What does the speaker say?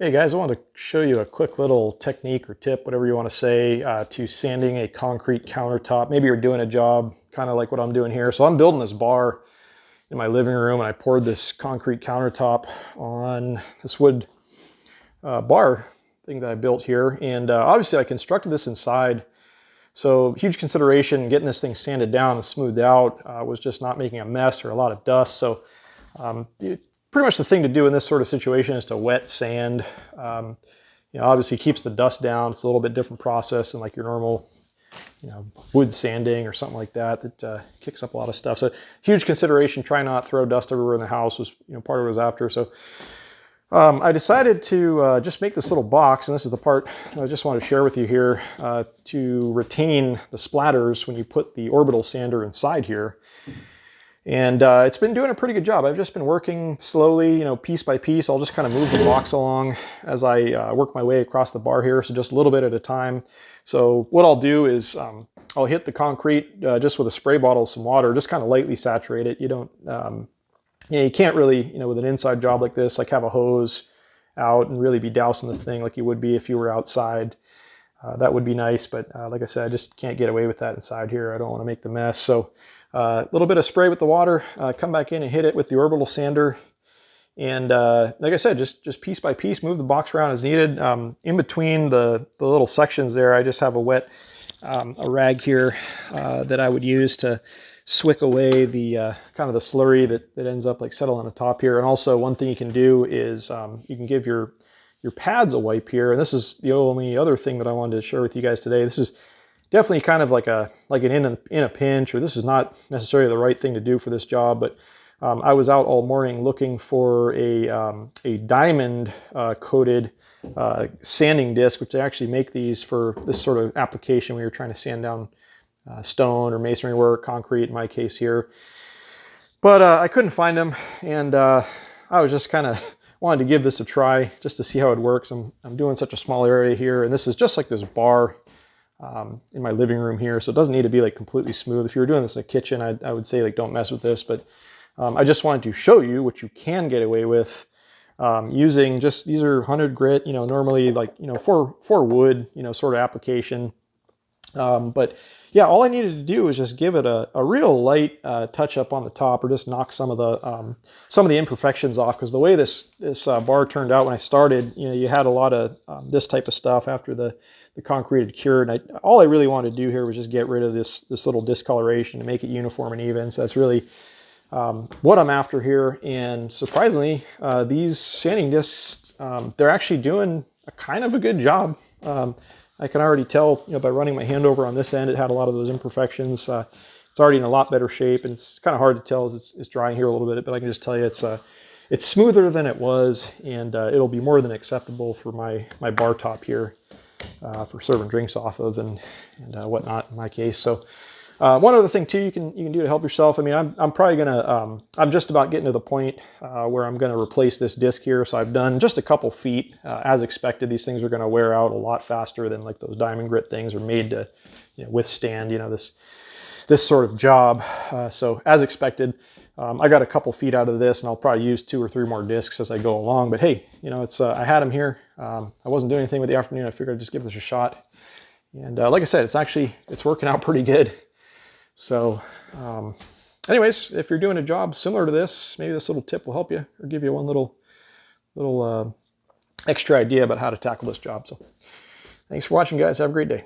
Hey guys, I wanted to show you a quick little technique or tip, whatever you want to say, to sanding a concrete countertop. Maybe you're doing a job kind of like what I'm doing here. So I'm building this bar in my living room, and I poured this concrete countertop on this wood bar thing that I built here. And obviously I constructed this inside. So huge consideration getting this thing sanded down and smoothed out was just not making a mess or a lot of dust. So pretty much the thing to do in this sort of situation is to wet sand. Obviously keeps the dust down. It's a little bit different process than like your normal, wood sanding or something like that kicks up a lot of stuff. So huge consideration. Try not to throw dust everywhere in the house was, part of it was after. So I decided to just make this little box, and this is the part I just want to share with you here, to retain the splatters when you put the orbital sander inside here. And it's been doing a pretty good job. I've just been working slowly, piece by piece. I'll just kind of move the box along as I work my way across the bar here, so just a little bit at a time. So what I'll do is I'll hit the concrete just with a spray bottle of some water, just kind of lightly saturate it. You don't, you can't really, with an inside job like this, like have a hose out and really be dousing this thing like you would be if you were outside. That would be nice, but like I said, I just can't get away with that inside here. I don't want to make the mess. So a little bit of spray with the water, come back in and hit it with the orbital sander. And like I said, just piece by piece, move the box around as needed. In between the little sections there, I just have a wet a rag here that I would use to swick away the kind of the slurry that ends up like settling on the top here. And also one thing you can do is you can give your pads a wipe here. And this is the only other thing that I wanted to share with you guys today. This is definitely kind of like an in a pinch, or this is not necessarily the right thing to do for this job, but I was out all morning looking for a diamond coated sanding disc, which they actually make these for this sort of application when you're trying to sand down stone or masonry work, concrete in my case here. But I couldn't find them, and I was just kind of wanted to give this a try just to see how it works. I'm doing such a small area here, and this is just like this bar in my living room here, so it doesn't need to be like completely smooth. If you were doing this in a kitchen, I would say like don't mess with this, but I just wanted to show you what you can get away with using just, these are 100 grit, normally like, for wood, sort of application. But yeah, all I needed to do was just give it a real light touch up on the top, or just knock some of the imperfections off, because the way this bar turned out when I started, you had a lot of this type of stuff after the concrete had cured. And all I really wanted to do here was just get rid of this little discoloration to make it uniform and even. So that's really what I'm after here. And surprisingly, these sanding discs, they're actually doing a kind of a good job. I can already tell, by running my hand over on this end, it had a lot of those imperfections. It's already in a lot better shape, and it's kind of hard to tell as it's drying here a little bit, but I can just tell you it's smoother than it was, and it'll be more than acceptable for my bar top here for serving drinks off of and whatnot in my case. So one other thing too you can do to help yourself. I mean, I'm probably gonna I'm just about getting to the point where I'm gonna replace this disc here. So I've done just a couple feet. As expected, these things are gonna wear out a lot faster than like those diamond grit things are made to withstand this sort of job. So as expected, I got a couple feet out of this, and I'll probably use 2 or 3 more discs as I go along. But hey, it's I had them here. I wasn't doing anything with the afternoon. I figured I'd just give this a shot. And like I said, it's working out pretty good. So anyways, if you're doing a job similar to this, maybe this little tip will help you, or give you one little extra idea about how to tackle this job. So thanks for watching, guys. Have a great day.